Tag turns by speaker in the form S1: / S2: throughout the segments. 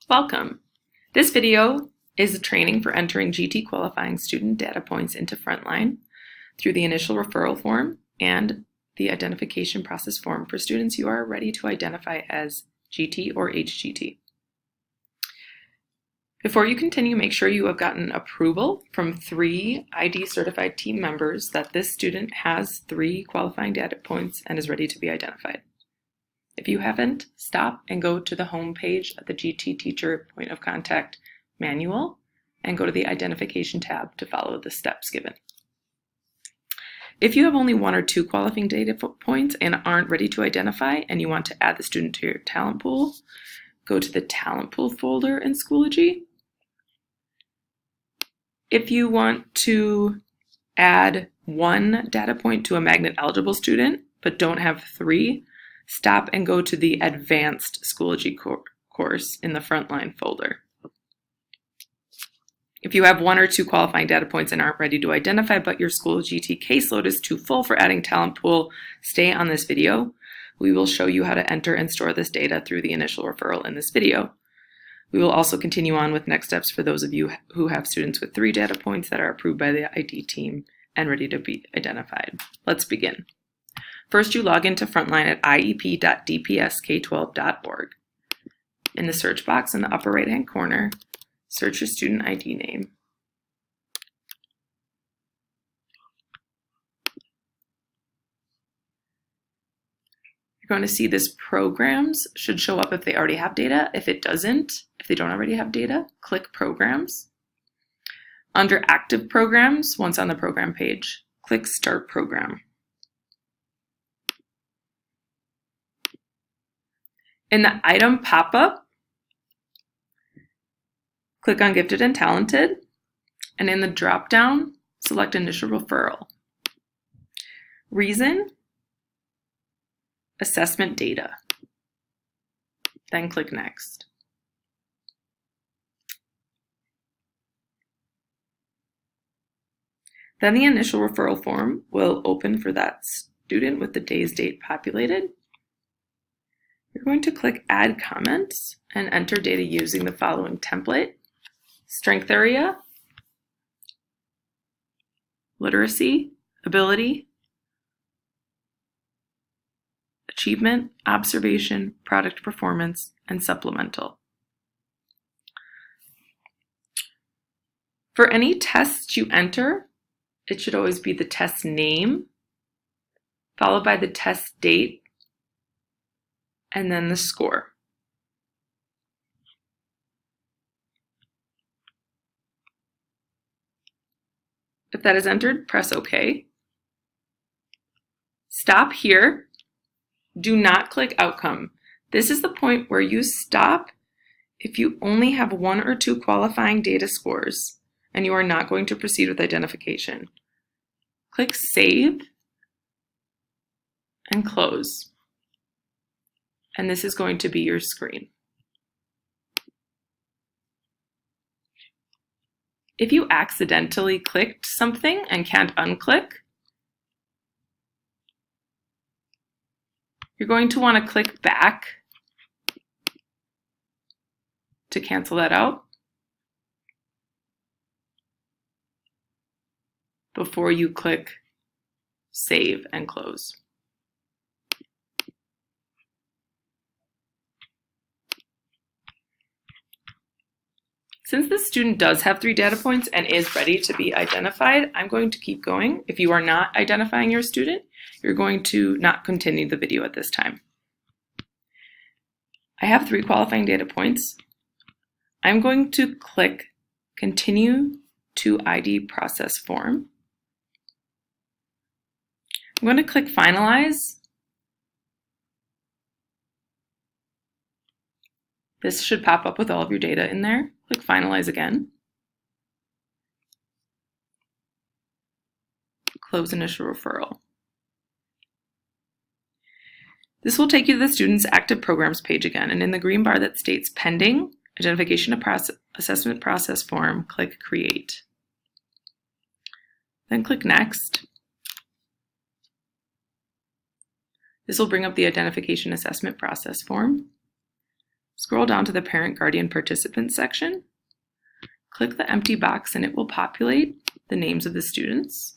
S1: Welcome. This video is a training for entering GT qualifying student data points into Frontline through the initial referral form and the identification process form for students who are ready to identify as GT or HGT. Before you continue, make sure you have gotten approval from 3 ID certified team members that this student has 3 qualifying data points and is ready to be identified. If you haven't, stop and go to the home page of the GT Teacher Point of Contact manual and go to the Identification tab to follow the steps given. If you have only 1 or 2 qualifying data points and aren't ready to identify and you want to add the student to your talent pool, go to the Talent Pool folder in Schoology. If you want to add 1 data point to a magnet eligible student but don't have 3, stop and go to the Advanced Schoology course in the Frontline folder. If you have 1 or 2 qualifying data points and aren't ready to identify, but your Schoology caseload is too full for adding talent pool, stay on this video. We will show you how to enter and store this data through the initial referral in this video. We will also continue on with next steps for those of you who have students with 3 data points that are approved by the ID team and ready to be identified. Let's begin. First, you log into Frontline at iep.dpsk12.org. In the search box in the upper right-hand corner, search your student ID name. You're going to see this programs should show up if they already have data. If it doesn't, if they don't already have data, click programs. Under active programs, once on the program page, click start program. In the item pop-up, click on Gifted and Talented, and in the drop-down, select Initial Referral. Reason, Assessment Data. Then click Next. Then the initial referral form will open for that student with the day's date populated. You're going to click Add Comments and enter data using the following template: strength area, literacy, ability, achievement, observation, product performance, and supplemental. For any tests you enter, it should always be the test name, followed by the test date, and then the score. If that is entered, press OK. Stop here. Do not click Outcome. This is the point where you stop if you only have 1 or 2 qualifying data scores and you are not going to proceed with identification. Click Save and Close. And this is going to be your screen. If you accidentally clicked something and can't unclick, you're going to want to click back to cancel that out before you click Save and Close. Since the student does have 3 data points and is ready to be identified, I'm going to keep going. If you are not identifying your student, you're going to not continue the video at this time. I have 3 qualifying data points. I'm going to click Continue to ID Process Form. I'm going to click Finalize. This should pop up with all of your data in there. Click Finalize again. Close Initial Referral. This will take you to the student's active programs page again, and in the green bar that states Pending Identification Assessment Process Form, click Create. Then click Next. This will bring up the Identification Assessment Process Form. Scroll down to the Parent Guardian Participant section. Click the empty box and it will populate the names of the students,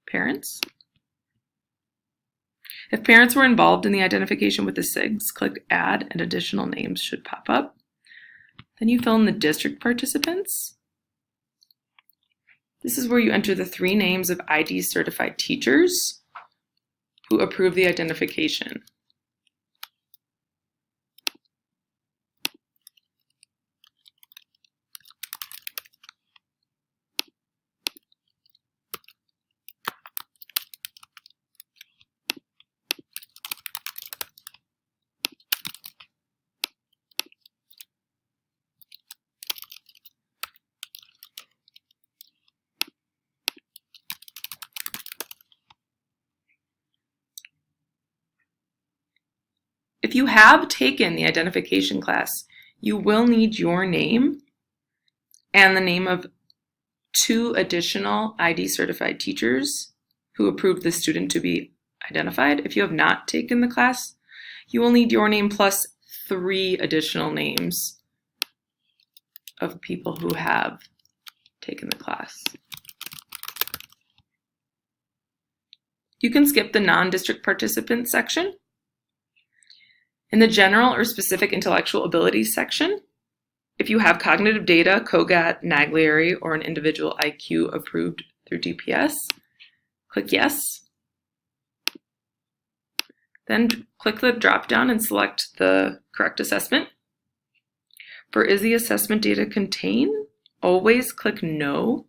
S1: parents. If parents were involved in the identification with the SIGs, click Add and additional names should pop up. Then you fill in the district participants. This is where you enter the 3 names of ID certified teachers who approve the identification. If you have taken the identification class, you will need your name and the name of 2 additional ID certified teachers who approved the student to be identified. If you have not taken the class, you will need your name plus 3 additional names of people who have taken the class. You can skip the non-district participants section. In the general or specific intellectual abilities section, if you have cognitive data, COGAT, Naglieri, or an individual IQ approved through DPS, click Yes. Then click the drop-down and select the correct assessment. For Is the assessment data contain? Always click No.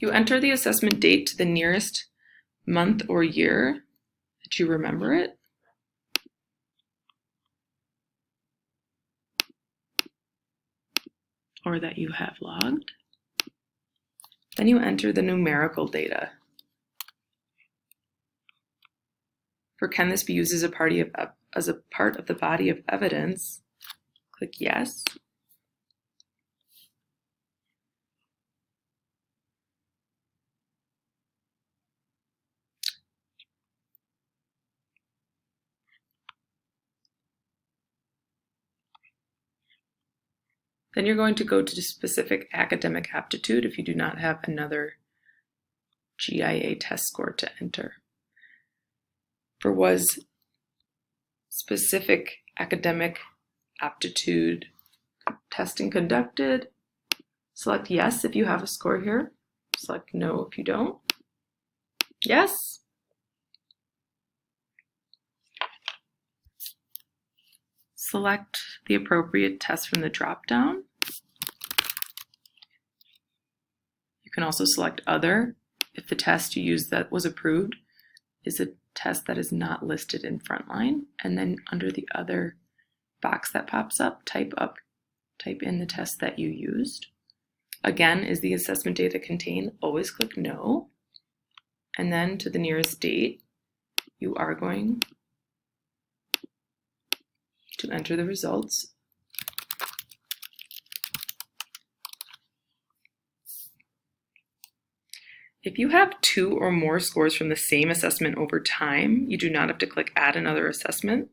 S1: You enter the assessment date to the nearest month or year that you remember it. Or that you have logged. Then you enter the numerical data. For can this be used as a part of the body of evidence? Click Yes. Then you're going to go to specific academic aptitude if you do not have another GIA test score to enter. For was specific academic aptitude testing conducted, select Yes if you have a score here, select No if you don't. Yes. Select the appropriate test from the drop-down. You can also select Other if the test you used that was approved is a test that is not listed in Frontline. And then under the Other box that pops up, type in the test that you used. Again, is the assessment data contained? Always click No. And then to the nearest date, you are going to enter the results. If you have 2 or more scores from the same assessment over time, you do not have to click Add another assessment.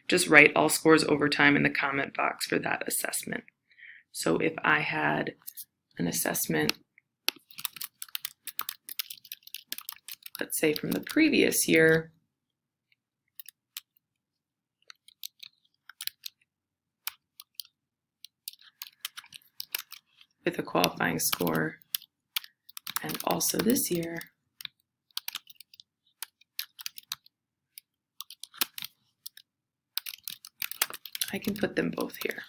S1: Just write all scores over time in the comment box for that assessment. So if I had an assessment, let's say from the previous year, with a qualifying score, and also this year, I can put them both here.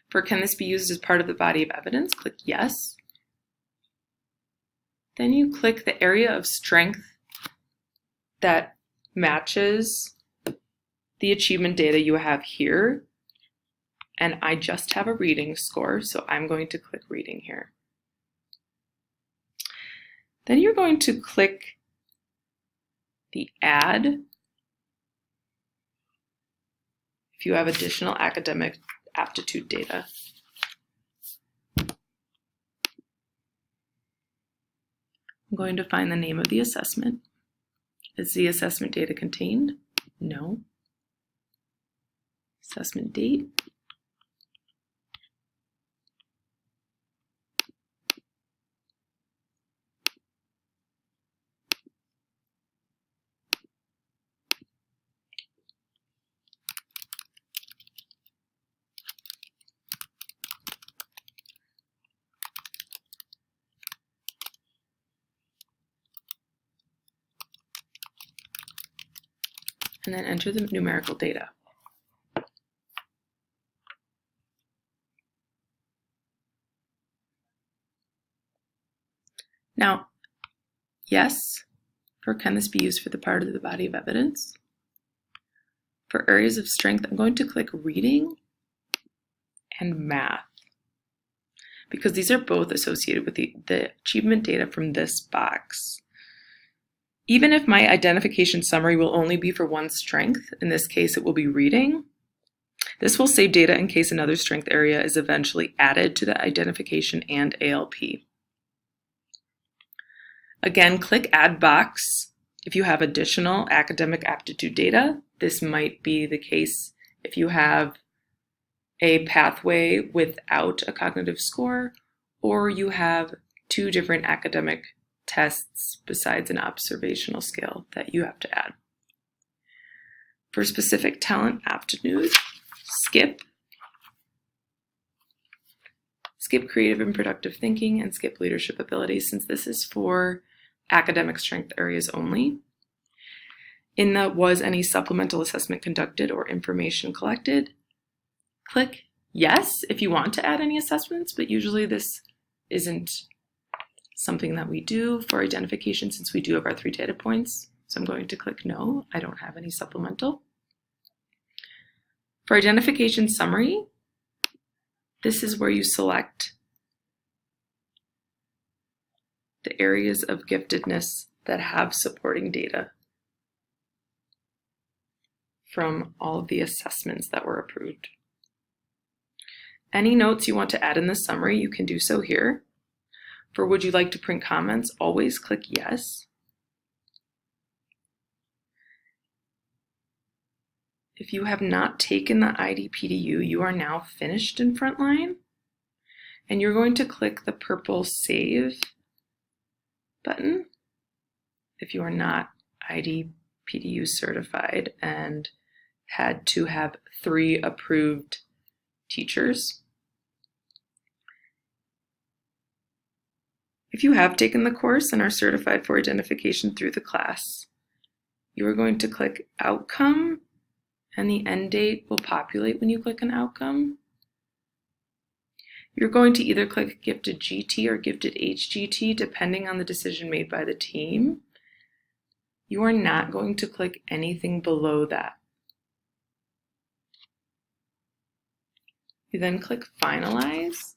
S1: For can this be used as part of the body of evidence? Click Yes. Then you click the area of strength that matches the achievement data you have here. And I just have a reading score, so I'm going to click Reading here. Then you're going to click the Add if you have additional academic aptitude data. I'm going to find the name of the assessment. Is the assessment data contained? No. Assessment date. And then enter the numerical data. Now, yes, for can this be used for the part of the body of evidence? For areas of strength, I'm going to click reading and math, because these are both associated with the achievement data from this box. Even if my identification summary will only be for one strength, in this case it will be reading, this will save data in case another strength area is eventually added to the identification and ALP. Again, click Add Box if you have additional academic aptitude data. This might be the case if you have a pathway without a cognitive score, or you have two different academic tests besides an observational scale that you have to add. For specific talent aptitude, skip creative and productive thinking, and skip leadership abilities, since this is for academic strength areas only. In the was any supplemental assessment conducted or information collected, click yes if you want to add any assessments, but usually this isn't something that we do for identification since we do have our 3 data points. So I'm going to click no, I don't have any supplemental. For identification summary, this is where you select the areas of giftedness that have supporting data from all of the assessments that were approved. Any notes you want to add in the summary, you can do so here. For would you like to print comments, always click yes. If you have not taken the IDPDU, you are now finished in Frontline, and you're going to click the purple Save button if you are not IDPDU certified and had to have 3 approved teachers. If you have taken the course and are certified for identification through the class, you are going to click Outcome, and the end date will populate when you click an outcome. You're going to either click Gifted GT or Gifted HGT, depending on the decision made by the team. You are not going to click anything below that. You then click Finalize.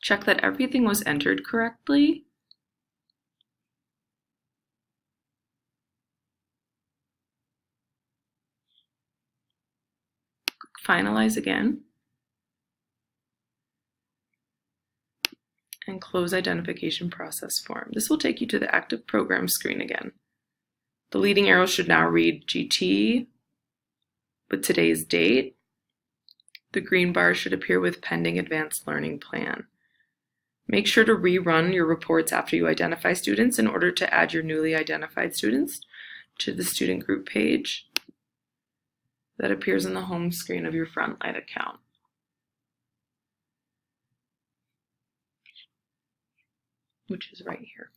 S1: Check that everything was entered correctly. Finalize again. And close identification process form. This will take you to the active program screen again. The leading arrow should now read GT with today's date. The green bar should appear with pending advanced learning plan. Make sure to rerun your reports after you identify students in order to add your newly identified students to the student group page that appears on the home screen of your Frontline account. Which is right here.